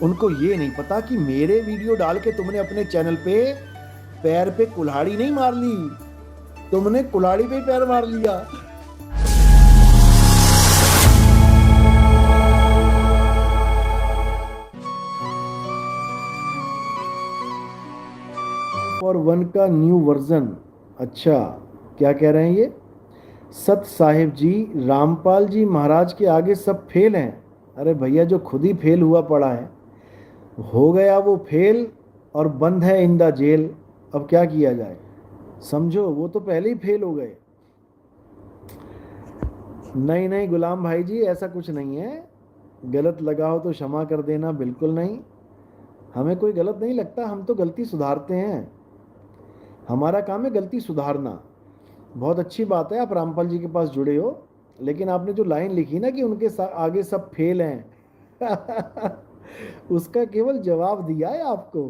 उनको ये नहीं पता कि मेरे वीडियो डाल के तुमने अपने चैनल पे पैर पे कुल्हाड़ी नहीं मार ली, तुमने कुल्हाड़ी पे ही पैर मार लिया। और वन का न्यू वर्जन, अच्छा क्या कह रहे हैं ये? सत साहिब जी, रामपाल जी महाराज के आगे सब फेल हैं। अरे भैया, जो खुद ही फेल हुआ पड़ा है, हो गया वो फेल और बंद है इन द जेल। अब क्या किया जाए? समझो, वो तो पहले ही फेल हो गए। नहीं नहीं गुलाम भाई जी, ऐसा कुछ नहीं है। गलत लगा हो तो क्षमा कर देना, बिल्कुल नहीं। हमें कोई गलत नहीं लगता, हम तो गलती सुधारते हैं। हमारा काम है गलती सुधारना। बहुत अच्छी बात है आप रामपाल जी के पास जुड़े हो, लेकिन आपने जो लाइन लिखी ना कि उनके आगे सब फेल हैं उसका केवल जवाब दिया है आपको,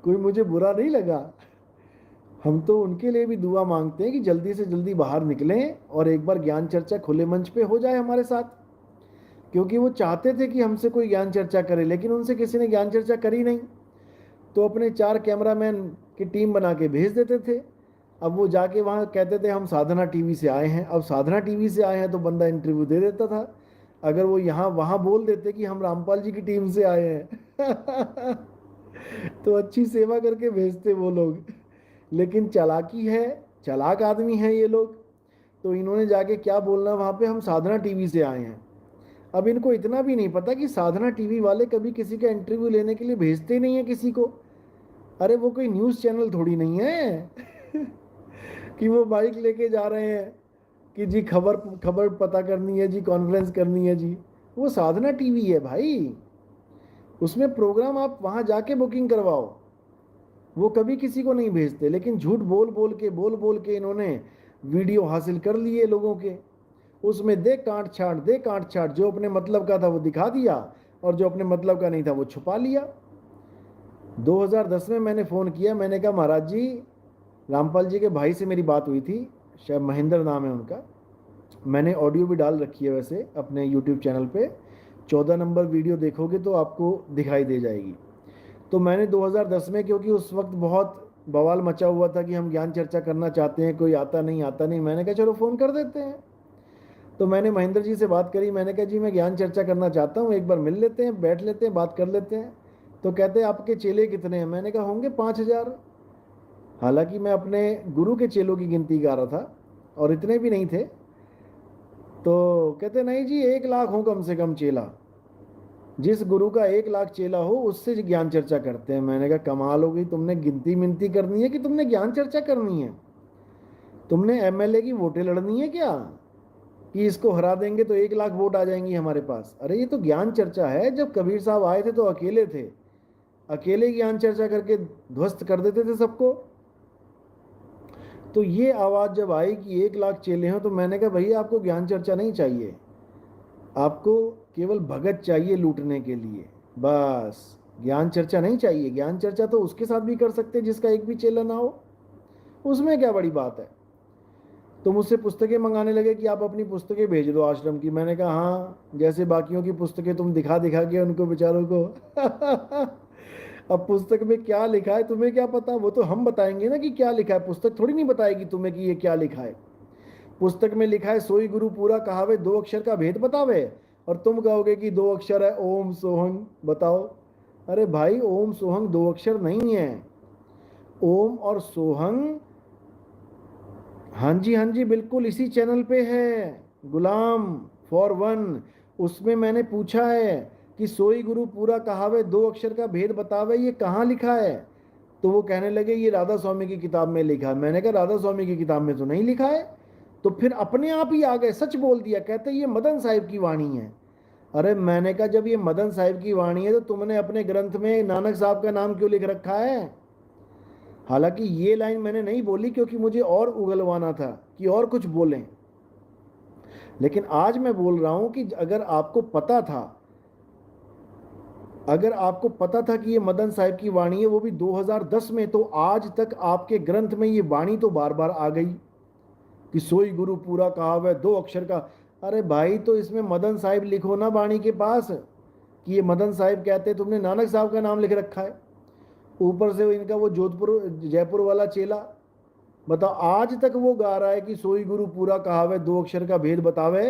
कोई मुझे बुरा नहीं लगा। हम तो उनके लिए भी दुआ मांगते हैं कि जल्दी से जल्दी बाहर निकलें और एक बार ज्ञान चर्चा खुले मंच पे हो जाए हमारे साथ। क्योंकि वो चाहते थे कि हमसे कोई ज्ञान चर्चा करे, लेकिन उनसे किसी ने ज्ञान चर्चा करी नहीं, तो अपने 4 कैमरामैन की टीम बना के भेज देते थे। अब वो जाके वहाँ कहते थे हम साधना टीवी से आए हैं। अब साधना टीवी से आए हैं तो बंदा इंटरव्यू दे देता था। अगर वो यहाँ वहाँ बोल देते कि हम रामपाल जी की टीम से आए हैं तो अच्छी सेवा करके भेजते वो लोग। लेकिन चालाकी है, चालाक आदमी है ये लोग, तो इन्होंने जाके क्या बोलना वहाँ पे, हम साधना टीवी से आए हैं। अब इनको इतना भी नहीं पता कि साधना टीवी वाले कभी किसी का इंटरव्यू लेने के लिए भेजते नहीं है किसी को। अरे वो कोई न्यूज़ चैनल थोड़ी नहीं है कि वो बाइक लेके जा रहे हैं कि जी खबर खबर पता करनी है जी, कॉन्फ्रेंस करनी है जी। वो साधना टीवी है भाई, उसमें प्रोग्राम आप वहाँ जाके बुकिंग करवाओ। वो कभी किसी को नहीं भेजते, लेकिन झूठ बोल बोल के इन्होंने वीडियो हासिल कर लिए लोगों के। उसमें दे काट छाट, दे काट छाट, जो अपने मतलब का था वो दिखा दिया और जो अपने मतलब का नहीं था वो छुपा लिया। 2010 में मैंने फ़ोन किया, मैंने कहा महाराज जी, रामपाल जी के भाई से मेरी बात हुई थी, शायद महेंद्र नाम है उनका। मैंने ऑडियो भी डाल रखी है वैसे अपने यूट्यूब चैनल पे, 14 नंबर वीडियो देखोगे तो आपको दिखाई दे जाएगी। तो मैंने 2010 में, क्योंकि उस वक्त बहुत बवाल मचा हुआ था कि हम ज्ञान चर्चा करना चाहते हैं, कोई आता नहीं आता नहीं, मैंने कहा चलो फ़ोन कर देते हैं। तो मैंने महेंद्र जी से बात करी, मैंने कहा जी मैं ज्ञान चर्चा करना चाहता हूँ, एक बार मिल लेते हैं, बैठ लेते हैं, बात कर लेते हैं। तो कहते हैं आपके चेले कितने हैं? मैंने कहा होंगे 5,000। हालांकि मैं अपने गुरु के चेलों की गिनती कर रहा था और इतने भी नहीं थे। तो कहते नहीं जी 1 लाख हो कम से कम चेला, जिस गुरु का 1 लाख चेला हो उससे ज्ञान चर्चा करते हैं। मैंने कहा कमाल हो गई, तुमने गिनती मिनती करनी है कि तुमने ज्ञान चर्चा करनी है? तुमने एमएलए की वोटें लड़नी है क्या, कि इसको हरा देंगे तो 1 लाख वोट आ जाएंगी हमारे पास? अरे ये तो ज्ञान चर्चा है। जब कबीर साहब आए थे तो अकेले थे, अकेले ज्ञान चर्चा करके ध्वस्त कर देते थे सबको। तो ये आवाज़ जब आई कि 1 लाख चेले हैं, तो मैंने कहा भैया आपको ज्ञान चर्चा नहीं चाहिए, आपको केवल भगत चाहिए लूटने के लिए, बस। ज्ञान चर्चा नहीं चाहिए। ज्ञान चर्चा तो उसके साथ भी कर सकते जिसका एक भी चेला ना हो, उसमें क्या बड़ी बात है। तो मुझसे पुस्तकें मंगाने लगे कि आप अपनी पुस्तकें भेज दो आश्रम की। मैंने कहा हाँ, जैसे बाकियों की पुस्तकें तुम दिखा दिखा के उनको बेचारों को अब पुस्तक में क्या लिखा है तुम्हें क्या पता, वो तो हम बताएंगे ना कि क्या लिखा है, पुस्तक थोड़ी नहीं बताएगी तुम्हें कि ये क्या लिखा है। पुस्तक में लिखा है सोई गुरु पूरा कहावे, 2 अक्षर का भेद बतावे, और तुम कहोगे कि 2 अक्षर है ओम सोहंग, बताओ। अरे भाई, ओम सोहंग 2 अक्षर नहीं है। ओम और सोहंग, हाँ जी बिल्कुल इसी चैनल पे है, गुलाम फॉर वन। उसमें मैंने पूछा है कि सोई गुरु पूरा कहावे 2 अक्षर का भेद बतावे, ये कहाँ लिखा है? तो वो कहने लगे ये राधा स्वामी की किताब में लिखा है। मैंने कहा राधा स्वामी की किताब में तो नहीं लिखा है। तो फिर अपने आप ही आ गए, सच बोल दिया, कहते ये मदन साहिब की वाणी है। अरे मैंने कहा जब ये मदन साहिब की वाणी है तो तुमने अपने ग्रंथ में नानक साहब का नाम क्यों लिख रखा है? हालांकि ये लाइन मैंने नहीं बोली क्योंकि मुझे और उगलवाना था कि और कुछ बोलें, लेकिन आज मैं बोल रहा हूं कि अगर आपको पता था, अगर आपको पता था कि ये मदन साहिब की वाणी है, वो भी 2010 में, तो आज तक आपके ग्रंथ में ये वाणी तो बार बार आ गई कि सोई गुरु पूरा कहावे 2 अक्षर का। अरे भाई, तो इसमें मदन साहिब लिखो ना वाणी के पास। कि ये मदन साहिब कहते हैं, तुमने नानक साहब का नाम लिख रखा है, ऊपर से इनका वो जोधपुर जयपुर वाला चेला, बताओ आज तक वो गा रहा है कि सोई गुरु पूरा कहावे, दो अक्षर का भेद बतावे,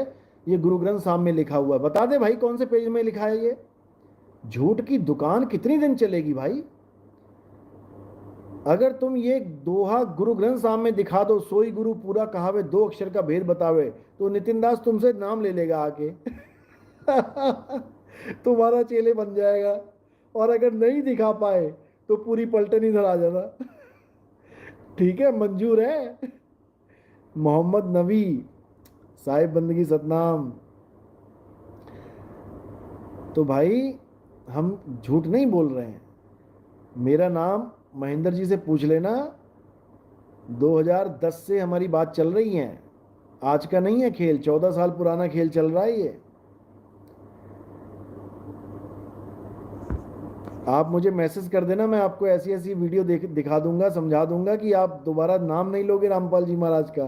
ये गुरु ग्रंथ साहब में लिखा हुआ है। बता दे भाई कौन से पेज में लिखा है ये? झूठ की दुकान कितनी दिन चलेगी भाई? अगर तुम ये दोहा गुरु ग्रंथ साहब में दिखा दो, सोई गुरु पूरा कहावे, दो अक्षर का भेद बतावे, तो नितिन दास तुमसे नाम ले लेगा आके तुम्हारा चेले बन जाएगा। और अगर नहीं दिखा पाए तो पूरी पलटन इधर आ जाना। ठीक है, मंजूर है। मोहम्मद नबी साहिब बंदगी सतनाम। तो भाई हम झूठ नहीं बोल रहे हैं। मेरा नाम महेंद्र जी से पूछ लेना, 2010 से हमारी बात चल रही है, आज का नहीं है खेल, 14 साल पुराना खेल चल रहा है ये। आप मुझे मैसेज कर देना, मैं आपको ऐसी ऐसी वीडियो दिखा दूंगा, समझा दूंगा कि आप दोबारा नाम नहीं लोगे रामपाल जी महाराज का।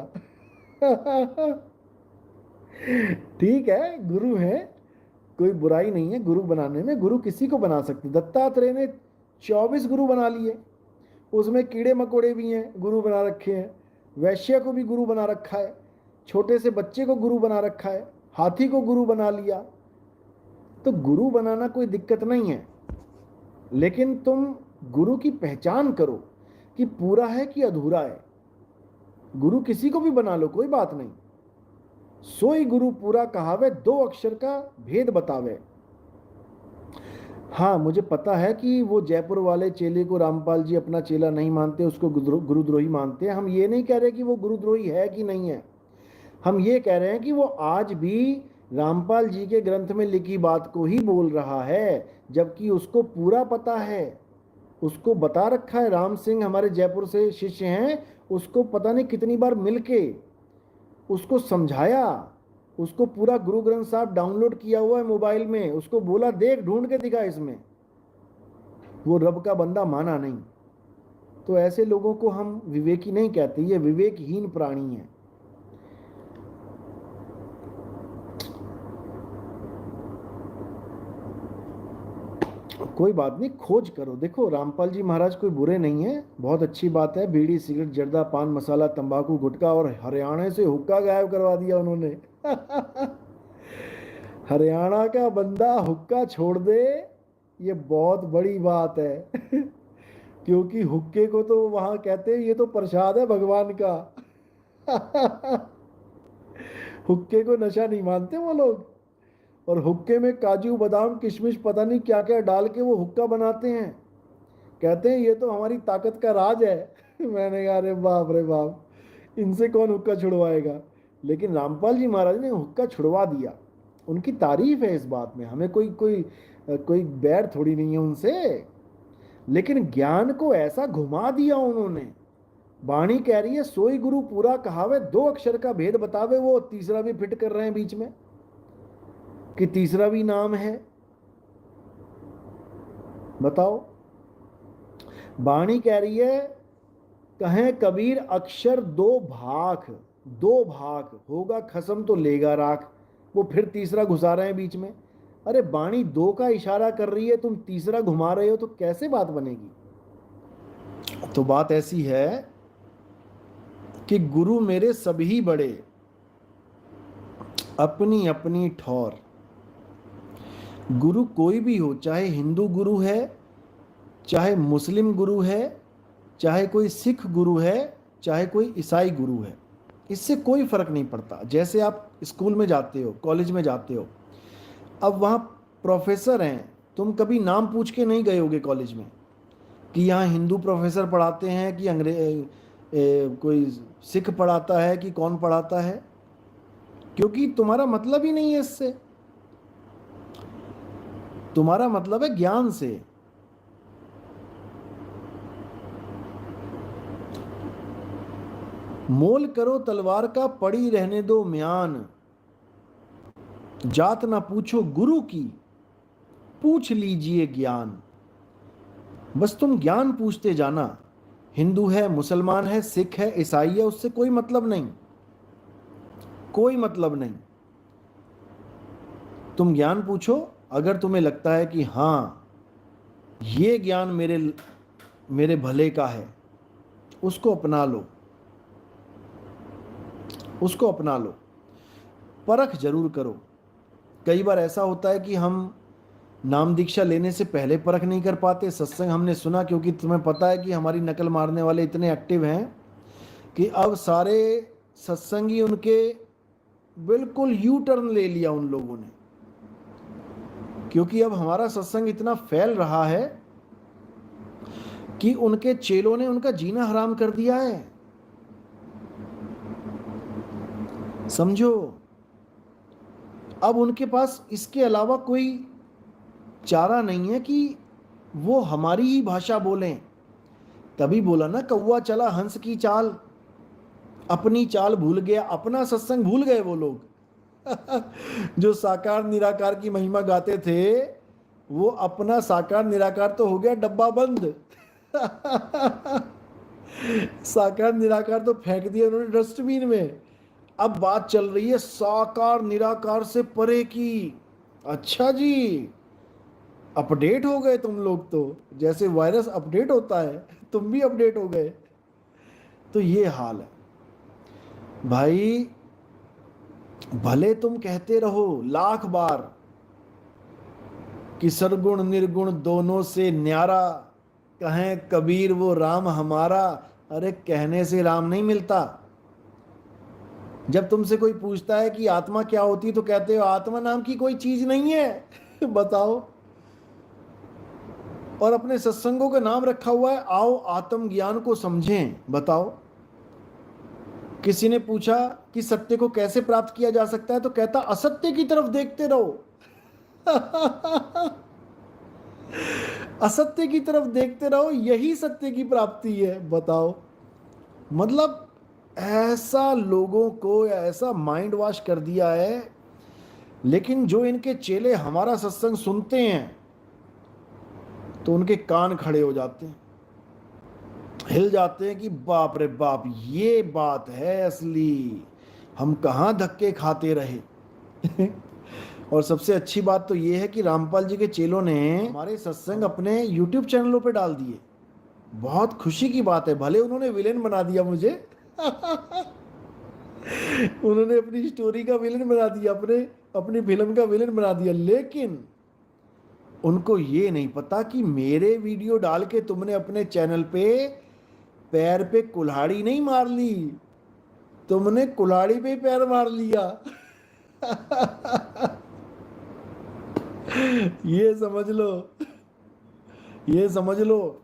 ठीक है, गुरु है, कोई बुराई नहीं है गुरु बनाने में, गुरु किसी को बना सकते। दत्तात्रेय ने 24 गुरु बना लिए, उसमें कीड़े मकोड़े भी हैं गुरु बना रखे हैं, वैश्य को भी गुरु बना रखा है, छोटे से बच्चे को गुरु बना रखा है, हाथी को गुरु बना लिया। तो गुरु बनाना कोई दिक्कत नहीं है, लेकिन तुम गुरु की पहचान करो कि पूरा है कि अधूरा है। गुरु किसी को भी बना लो, कोई बात नहीं। सोई गुरु पूरा कहावे, दो अक्षर का भेद बतावे। हाँ, मुझे पता है कि वो जयपुर वाले चेले को रामपाल जी अपना चेला नहीं मानते, उसको गुरुद्रोही मानते हैं। हम ये नहीं कह रहे कि वो गुरुद्रोही है कि नहीं है, हम ये कह रहे हैं कि वो आज भी रामपाल जी के ग्रंथ में लिखी बात को ही बोल रहा है, जबकि उसको पूरा पता है, उसको बता रखा है। राम सिंह हमारे जयपुर से शिष्य हैं, उसको पता नहीं कितनी बार मिलके उसको समझाया, उसको पूरा गुरु ग्रंथ साहब डाउनलोड किया हुआ है मोबाइल में, उसको बोला देख ढूंढ के दिखा इसमें, वो रब का बंदा माना नहीं। तो ऐसे लोगों को हम विवेकी नहीं कहते, ये विवेकहीन प्राणी है। कोई बात नहीं, खोज करो। देखो रामपाल जी महाराज कोई बुरे नहीं है, बहुत अच्छी बात है। बीड़ी सिगरेट जर्दा पान मसाला तंबाकू गुटखा और हरियाणा से हुक्का गायब करवा दिया उन्होंने। हरियाणा का बंदा हुक्का छोड़ दे, ये बहुत बड़ी बात है। क्योंकि हुक्के को तो वहां कहते हैं ये तो प्रसाद है भगवान का। हुक्के को नशा नहीं मानते वो लोग, और हुक्के में काजू बादाम किशमिश पता नहीं क्या क्या डाल के वो हुक्का बनाते हैं, कहते हैं ये तो हमारी ताकत का राज है। मैंने कहा अरे बाप रे बाप, इनसे कौन हुक्का छुड़वाएगा। लेकिन रामपाल जी महाराज ने हुक्का छुड़वा दिया, उनकी तारीफ है इस बात में, हमें कोई कोई कोई बैर थोड़ी नहीं है उनसे। लेकिन ज्ञान को ऐसा घुमा दिया उन्होंने। वाणी कह रही है सोई गुरु पूरा कहावे, दो अक्षर का भेद बतावे, वो तीसरा भी फिट कर रहे हैं बीच में कि तीसरा भी नाम है। बताओ, वाणी कह रही है कहें कबीर अक्षर दो भाख, दो भाग होगा खसम तो लेगा राख, वो फिर तीसरा घुसा रहे हैं बीच में। अरे वाणी दो का इशारा कर रही है, तुम तीसरा घुमा रहे हो, तो कैसे बात बनेगी। तो बात ऐसी है कि गुरु मेरे सभी बड़े, अपनी अपनी ठौर। गुरु कोई भी हो, चाहे हिंदू गुरु है, चाहे मुस्लिम गुरु है, चाहे कोई सिख गुरु है, चाहे कोई ईसाई गुरु है, इससे कोई फर्क नहीं पड़ता। जैसे आप स्कूल में जाते हो, कॉलेज में जाते हो, अब वहाँ प्रोफेसर हैं, तुम कभी नाम पूछ के नहीं गए होगे कॉलेज में कि यहाँ हिंदू प्रोफेसर पढ़ाते हैं कि कोई सिख पढ़ाता है कि कौन पढ़ाता है, क्योंकि तुम्हारा मतलब ही नहीं है इससे, तुम्हारा मतलब है ज्ञान से। मोल करो तलवार का, पड़ी रहने दो म्यान, जात ना पूछो गुरु की, पूछ लीजिए ज्ञान। बस तुम ज्ञान पूछते जाना, हिंदू है, मुसलमान है, सिख है, ईसाई है, उससे कोई मतलब नहीं, कोई मतलब नहीं। तुम ज्ञान पूछो, अगर तुम्हें लगता है कि हाँ ये ज्ञान मेरे मेरे भले का है, उसको अपना लो, उसको अपना लो। परख जरूर करो। कई बार ऐसा होता है कि हम नाम दीक्षा लेने से पहले परख नहीं कर पाते। सत्संग हमने सुना, क्योंकि तुम्हें पता है कि हमारी नकल मारने वाले इतने एक्टिव हैं कि अब सारे सत्संगी उनके बिल्कुल यू टर्न ले लिया उन लोगों ने, क्योंकि अब हमारा सत्संग इतना फैल रहा है कि उनके चेलों ने उनका जीना हराम कर दिया है। समझो, अब उनके पास इसके अलावा कोई चारा नहीं है कि वो हमारी ही भाषा बोलें। तभी बोला ना, कौवा चला हंस की चाल, अपनी चाल भूल गया, अपना सत्संग भूल गए वो लोग। जो साकार निराकार की महिमा गाते थे, वो अपना साकार निराकार तो हो गया डब्बा बंद। साकार निराकार तो फेंक दिया उन्होंने डस्टबिन में। अब बात चल रही है साकार निराकार से परे की। अच्छा जी, अपडेट हो गए तुम लोग तो, जैसे वायरस अपडेट होता है तुम भी अपडेट हो गए। तो ये हाल है भाई। भले तुम कहते रहो लाख बार कि सरगुण निर्गुण दोनों से न्यारा, कहें कबीर वो राम हमारा। अरे कहने से राम नहीं मिलता। जब तुमसे कोई पूछता है कि आत्मा क्या होती है, तो कहते हो आत्मा नाम की कोई चीज नहीं है। बताओ। और अपने सत्संगों का नाम रखा हुआ है आओ आत्मज्ञान को समझें। बताओ। किसी ने पूछा कि सत्य को कैसे प्राप्त किया जा सकता है, तो कहता असत्य की तरफ देखते रहो। असत्य की तरफ देखते रहो, यही सत्य की प्राप्ति है। बताओ। मतलब ऐसा लोगों को ऐसा माइंड वॉश कर दिया है। लेकिन जो इनके चेले हमारा सत्संग सुनते हैं तो उनके कान खड़े हो जाते हैं, हिल जाते हैं कि बाप रे बाप, ये बात है असली, हम कहाँ धक्के खाते रहे। और सबसे अच्छी बात तो ये है कि रामपाल जी के चेलों ने हमारे सत्संग अपने YouTube चैनलों पे डाल दिए। बहुत खुशी की बात है। भले उन्होंने विलेन बना दिया मुझे। उन्होंने अपनी स्टोरी का विलेन बना दिया, अपनी फिल्म का विलेन बना दिया, लेकिन उनको ये नहीं पता कि मेरे वीडियो डाल के तुमने अपने चैनल पे पैर पे कुल्हाड़ी नहीं मार ली, तुमने कुल्हाड़ी पे पैर मार लिया। ये समझ लो, ये समझ लो।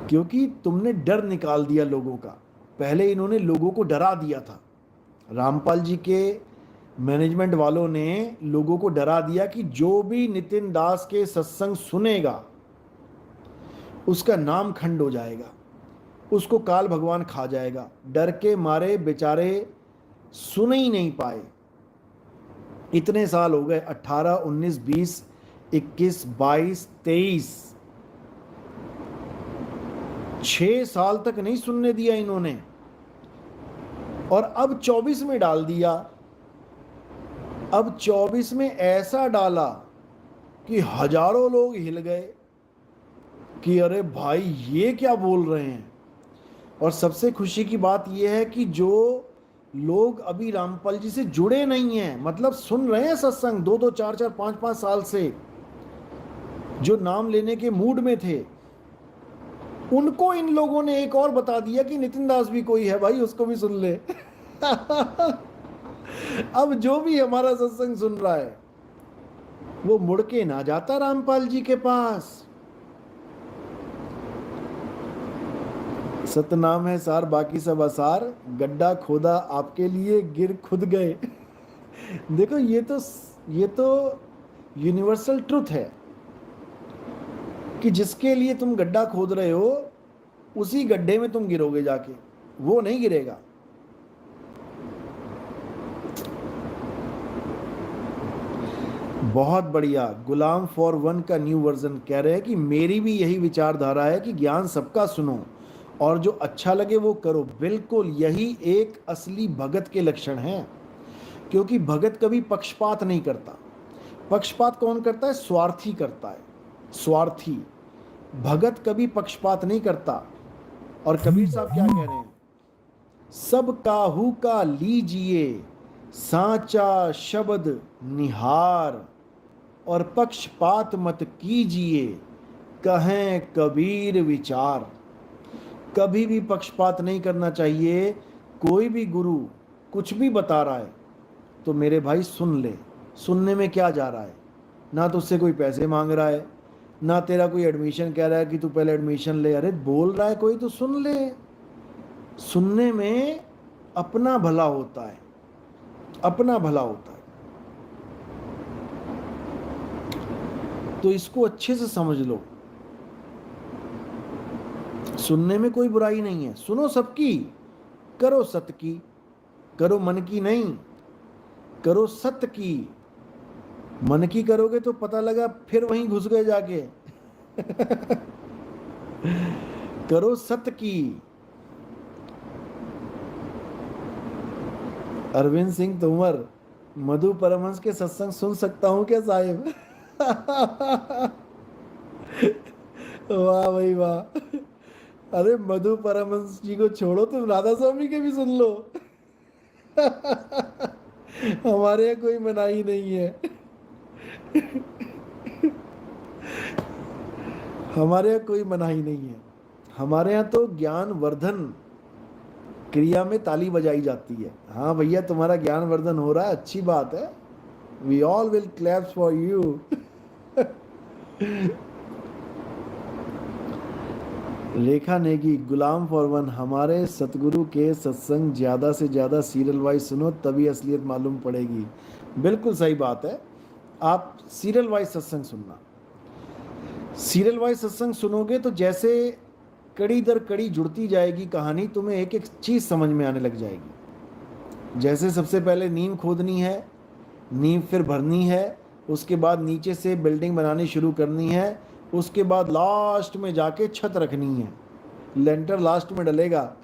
क्योंकि तुमने डर निकाल दिया लोगों का। पहले इन्होंने लोगों को डरा दिया था। रामपाल जी के मैनेजमेंट वालों ने लोगों को डरा दिया कि जो भी नितिन दास के सत्संग सुनेगा उसका नाम खंड हो जाएगा, उसको काल भगवान खा जाएगा। डर के मारे बेचारे सुन ही नहीं पाए। इतने साल हो गए, 18, 19, 20, 21, 22, 23, 6 साल तक नहीं सुनने दिया इन्होंने। और अब 24 में डाल दिया। अब 24 में ऐसा डाला कि हजारों लोग हिल गए कि अरे भाई ये क्या बोल रहे हैं। और सबसे खुशी की बात यह है कि जो लोग अभी रामपाल जी से जुड़े नहीं हैं, मतलब सुन रहे हैं सत्संग 2-2, 4-4, 5-5 साल से, जो नाम लेने के मूड में थे, उनको इन लोगों ने एक और बता दिया कि नितिन दास भी कोई है भाई, उसको भी सुन ले। अब जो भी हमारा सत्संग सुन रहा है वो मुड़ के ना जाता रामपाल जी के पास। सतनाम है सार, बाकी सब आसार, गड्ढा खोदा आपके लिए गिर खुद गए। देखो, ये तो यूनिवर्सल ट्रुथ है कि जिसके लिए तुम गड्ढा खोद रहे हो उसी गड्ढे में तुम गिरोगे जाके, वो नहीं गिरेगा। बहुत बढ़िया। गुलाम फॉर वन का न्यू वर्जन कह रहे हैं कि मेरी भी यही विचारधारा है कि ज्ञान सबका सुनो और जो अच्छा लगे वो करो। बिल्कुल, यही एक असली भगत के लक्षण हैं। क्योंकि भगत कभी पक्षपात नहीं करता। पक्षपात कौन करता है? स्वार्थी करता है, स्वार्थी। भगत कभी पक्षपात नहीं करता। और कबीर साहब क्या कह रहे हैं? सब काहू का लीजिए सांचा शब्द निहार, और पक्षपात मत कीजिए कहें कबीर विचार। कभी भी पक्षपात नहीं करना चाहिए। कोई भी गुरु कुछ भी बता रहा है तो मेरे भाई सुन ले। सुनने में क्या जा रहा है? ना तो उससे कोई पैसे मांग रहा है, ना तेरा कोई एडमिशन कह रहा है कि तू पहले एडमिशन ले। अरे बोल रहा है कोई तो सुन ले। सुनने में अपना भला होता है, अपना भला होता है। तो इसको अच्छे से समझ लो। सुनने में कोई बुराई नहीं है। सुनो सबकी, करो सत्य की, करो मन की नहीं, करो सत्य की। मन की करोगे तो पता लगा फिर वहीं घुस गए जाके। करो सत्य की। अरविंद सिंह तोमर, मधु परमहंस के सत्संग सुन सकता हूं क्या साहिब? वाह भाई वाह। अरे मधु परमहंस जी को छोड़ो, तुम राधा स्वामी के भी सुन लो। हमारे यहाँ कोई मनाही नहीं है। हमारे यहाँ कोई मनाही नहीं है। हमारे यहाँ तो ज्ञान वर्धन क्रिया में ताली बजाई जाती है। हाँ भैया, तुम्हारा ज्ञान वर्धन हो रहा है, अच्छी बात है। We all will claps for you. Rekha Negi, गुलाम फॉर वन, हमारे सतगुरु के सत्संग ज़्यादा से ज़्यादा सीरियल वाइज सुनो तभी असलियत मालूम पड़ेगी। बिल्कुल सही बात है। आप सीरियल वाइज सत्संग सुनना। सीरियल वाइज सत्संग सुनोगे तो जैसे कड़ी दर कड़ी जुड़ती जाएगी कहानी, तुम्हें एक एक चीज़ समझ में आने लग जाएगी। जैसे सबसे पहले नींव खोदनी है, नींव फिर भरनी है, उसके बाद नीचे से बिल्डिंग बनानी शुरू करनी है, उसके बाद लास्ट में जाके छत रखनी है, लेंटर लास्ट में डलेगा।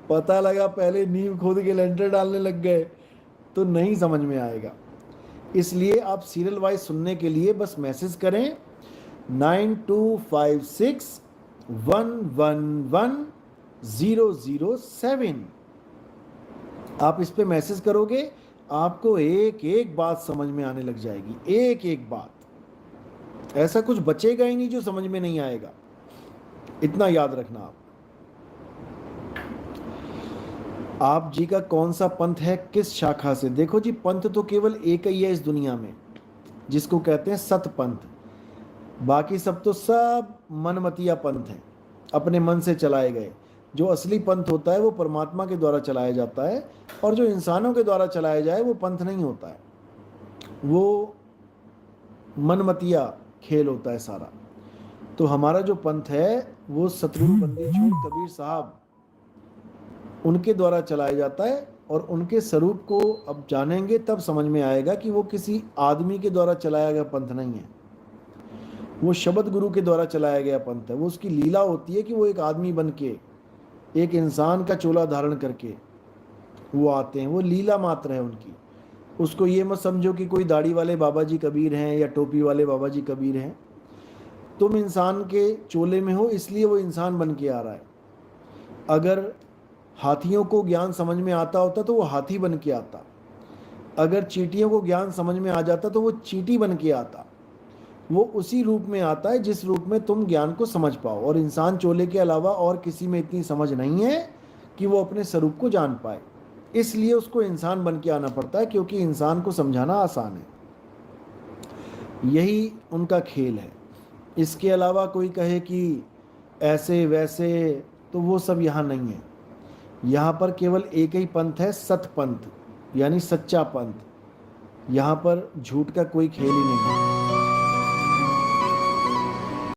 पता लगा पहले नींव खोद के लेंटर डालने लग गए तो नहीं समझ में आएगा। इसलिए आप सीरियल वाइज सुनने के लिए बस मैसेज करें 9256111007। आप इस पे मैसेज करोगे, आपको एक एक बात समझ में आने लग जाएगी, एक एक बात। ऐसा कुछ बचेगा ही नहीं जो समझ में नहीं आएगा, इतना याद रखना। आप जी का कौन सा पंथ है, किस शाखा से? देखो जी, पंथ तो केवल एक ही है इस दुनिया में, जिसको कहते हैं सत पंथ। बाकी सब तो सब मनमतिया पंथ हैं, अपने मन से चलाए गए। जो असली पंथ होता है वो परमात्मा के द्वारा चलाया जाता है, और जो इंसानों के द्वारा चलाया जाए वो पंथ नहीं होता है, वो मनमतिया खेल होता है सारा। तो हमारा जो पंथ है वो सतगुरु बंदी छोड़ कबीर साहब, उनके द्वारा चलाया जाता है। और उनके स्वरूप को अब जानेंगे तब समझ में आएगा कि वो किसी आदमी के द्वारा चलाया गया पंथ नहीं है, वो शब्द गुरु के द्वारा चलाया गया पंथ है। वो उसकी लीला होती है कि वो एक आदमी बन के, एक इंसान का चोला धारण करके वो आते हैं, वो लीला मात्र है उनकी। उसको ये मत समझो कि कोई दाढ़ी वाले बाबा जी कबीर हैं या टोपी वाले बाबा जी कबीर हैं। तुम इंसान के चोले में हो इसलिए वो इंसान बन के आ रहा है। अगर हाथियों को ज्ञान समझ में आता होता तो वो हाथी बन के आता, अगर चींटियों को ज्ञान समझ में आ जाता तो वो चींटी बन के आता। वो उसी रूप में आता है जिस रूप में तुम ज्ञान को समझ पाओ। और इंसान चोले के अलावा और किसी में इतनी समझ नहीं है कि वो अपने स्वरूप को जान पाए, इसलिए उसको इंसान बन के आना पड़ता है, क्योंकि इंसान को समझाना आसान है। यही उनका खेल है। इसके अलावा कोई कहे कि ऐसे वैसे, तो वो सब यहाँ नहीं है। यहाँ पर केवल एक ही पंथ है, सत पंथ, यानी सच्चा पंथ। यहाँ पर झूठ का कोई खेल ही नहीं है।